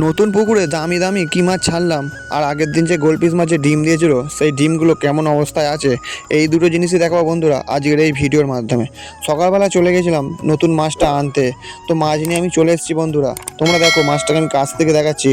নতুন পুকুরে দামি দামি কী মাছ ছাড়লাম, আর আগের দিন যে গোলপিস মাছের ডিম দিয়েছিল সেই ডিমগুলো কেমন অবস্থায় আছে, এই দুটো জিনিসই দেখাবো বন্ধুরা আজকের এই ভিডিওর মাধ্যমে। সকালবেলা চলে গেছিলাম নতুন মাছটা আনতে, তো মাছ নিয়ে আমি চলে এসেছি বন্ধুরা। তোমরা দেখো মাছটাকে আমি কাছ থেকে দেখাচ্ছি।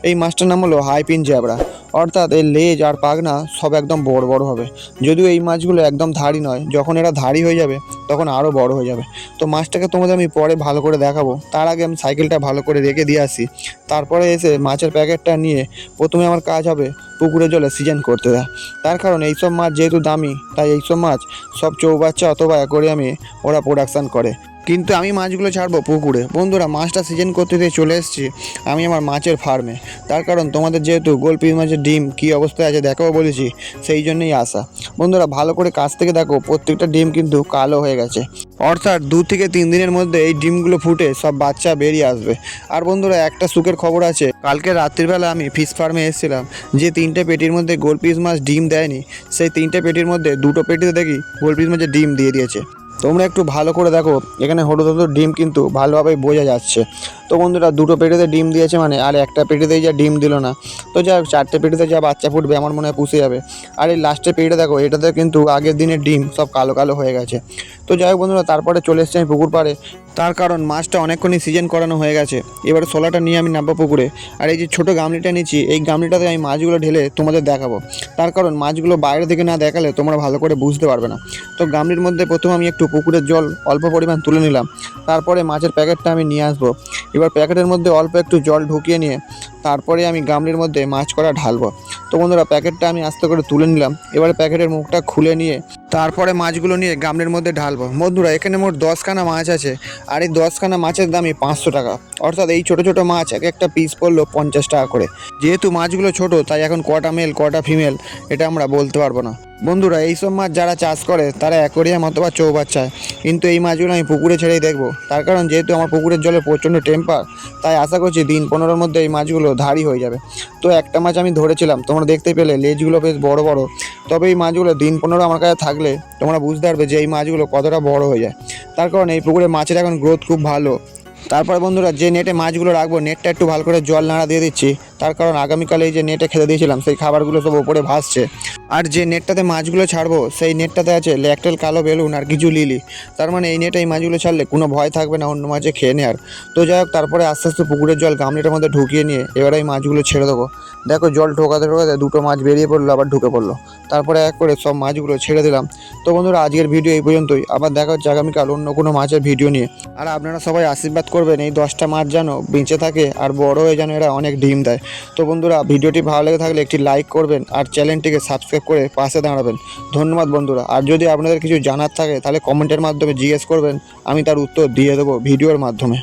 এই মাছটার নাম হলো হাইপিন জ্যাবরা, অর্থাৎ এর লেজ আর পাখনা সব একদম বড় বড় হবে। যদিও এই মাছগুলো একদম ধাড়ি নয়, যখন এরা ধাড়ি হয়ে যাবে তখন আরও বড় হয়ে যাবে। তো মাছটাকে তোমাদের আমি পরে ভালো করে দেখাবো, তার আগে আমি সাইকেলটা ভালো করে রেখে দিয়ে আসি। তারপরে এসে মাছের প্যাকেটটা নিয়ে প্রথমে আমার কাজ হবে পুকুরে জলে সিজন করতে দেওয়া। তার কারণ এইসব মাছ যেহেতু দামি, তাই এইসব মাছ সব চৌবাচ্চা অথবা অ্যাকোয়ারিয়ামে ওরা প্রোডাকশান করে, কিন্তু আমি মাছগুলো ছাড়বো পুকুরে। বন্ধুরা মাছটা সিজন করতে দিয়ে চলে এসেছি আমি আমার মাছের ফার্মে। তার কারণ তোমাদের যেহেতু গোলপিস মাছের ডিম কী অবস্থায় আছে দেখাবো বলেছি, সেই জন্যই আসা। বন্ধুরা ভালো করে কাছ থেকে দেখো, প্রত্যেকটা ডিম কিন্তু কালো হয়ে গেছে, অর্থাৎ 2 থেকে 3 দিনের মধ্যে এই ডিমগুলো ফুটে সব বাচ্চা বেরিয়ে আসবে। আর বন্ধুরা একটা সুখের খবর আছে, কালকে রাত্রিবেলা আমি ফিশ ফার্মে এসেছিলাম, যে 3টে পেটির মধ্যে গোলপিস মাছ ডিম দেয়নি, সেই 3টে পেটির মধ্যে 2টো পেটিতে দেখি গোলপিস মাছের ডিম দিয়ে দিয়েছে। তোমরা একটু ভালো করে দেখো, এখানে হলুদ হলুদ ডিম কিন্তু ভালোভাবে বোঝা যাচ্ছে। তো বন্ধুরা 2টো পেটিতে ডিম দিয়েছে মানে, আর একটা পেটিতেই যা ডিম দিল না, তো যা 4টে পেটিতে যা বাচ্চা ফুটবে আমার মনে হয় পুষে যাবে। আর এই লাস্টের পেটিটা দেখো, এটাতে কিন্তু আগের দিনের ডিম সব কালো কালো হয়ে গেছে। তো যাই হোক বন্ধুরা, তারপরে চলে এসেছি আমি পুকুর পাড়ে। তার কারণ মাছটা অনেকক্ষণই সিজন করানো হয়ে গেছে, এবার শোলাটা নিয়ে আমি নামবো পুকুরে। আর এই যে ছোটো গামলিটা নিচ্ছি, এই গামলিটাতে আমি মাছগুলো ঢেলে তোমাদের দেখাবো। তার কারণ মাছগুলো বাইরে থেকে না দেখালে তোমরা ভালো করে বুঝতে পারবে না। তো গামলির মধ্যে প্রথমে আমি একটু পুকুরের জল অল্প পরিমাণ তুলে নিলাম, তারপরে মাছের প্যাকেটটা আমি নিয়ে আসবো। এবার প্যাকেটের মধ্যে অল্প একটু জল ঢুকিয়ে নিয়ে তারপরে আমি গামলির মধ্যে মাছ করা ঢালবো। তো বন্ধুরা প্যাকেটটা আমি আস্তে করে তুলে নিলাম, এবারে প্যাকেটের মুখটা খুলে নিয়ে তারপরে মাছগুলো নিয়ে গামলির মধ্যে ঢালবো। বন্ধুরা এখানে মোট 10খানা মাছ আছে, আর এই 10খানা মাছের দামই 500 টাকা, অর্থাৎ এই ছোটো ছোটো মাছ এক একটা পিস পড়লো 50 টাকা করে। যেহেতু মাছগুলো ছোটো তাই এখন কটা মেল কটা ফিমেল এটা আমরা বলতে পারবো না। বন্ধুরা এইসব মাছ যারা চাষ করে তারা অ্যাকোয়ারিয়াম অথবা চৌবাচ্চায়, কিন্তু এই মাছগুলো আমি পুকুরে ছেড়েই দেখবো। তার কারণ যেহেতু আমার পুকুরের জলে প্রচণ্ড টেম্পার, তাই আশা করছি দিন 15-র মধ্যে এই মাছগুলো ধাড়ি হয়ে যাবে। তো একটা মাছ আমি ধরেছিলাম, তোমরা দেখতে পেলে লেজগুলো বেশ বড় বড়। তবে এই মাছগুলো দিন 15 আমার কাছে থাকলে তোমরা বুঝতে পারবে যে এই মাছগুলো কতটা বড় হয়ে যায়। তার কারণ এই পুকুরে মাছের এখন গ্রোথ খুব ভালো। তারপরে বন্ধুরা যে নেটে মাছগুলো রাখবো, নেটটা একটু ভালো করে জল নাড়া দিয়ে দিচ্ছি। তার কারণ আগামীকালে এই যে নেটে খেতে দিয়েছিলাম সেই খাবারগুলো সব ওপরে ভাসছে। আর যে নেটটাতে মাছগুলো ছাড়বো সেই নেটটাতে আছে ল্যাকটেল কালো বেলুন আর কিছু লিলি। তার মানে এই নেটে এই মাছগুলো ছাড়লে কোনো ভয় থাকবে না অন্য মাছে খেয়ে নেওয়ার। তো যাই হোক, তারপরে আস্তে আস্তে পুকুরের জল গামলিটার মধ্যে ঢুকিয়ে নিয়ে এবার এই মাছগুলো ছেড়ে দেবো। দেখো জল ঢোকাতে ঢোকাতে 2টো মাছ বেরিয়ে পড়লো, আবার ঢুকে পড়লো। তারপরে এক করে সব মাছগুলো ছেড়ে দিলাম। তো বন্ধুরা আজকের ভিডিও এই পর্যন্তই, আবার দেখা হচ্ছে আগামীকাল অন্য কোনো মাছের ভিডিও নিয়ে। আর আপনারা সবাই আশীর্বাদ করবেন এই 10টা মাছ যেন বেঁচে থাকে আর বড় হয়ে যেন এরা অনেক ডিম দেয়। তো বন্ধুরা ভিডিওটি ভালো লেগে থাকলে একটি লাইক করবেন আর চ্যানেলটিকে সাবস্ক্রাইব করে পাশে দাঁড়াবেন। ধন্যবাদ বন্ধুরা। আর যদি আপনাদের কিছু জানার থাকে তাহলে কমেন্টের মাধ্যমে জিজ্ঞেস করবেন, আমি তার উত্তর দিয়ে দেবো ভিডিওর মাধ্যমে।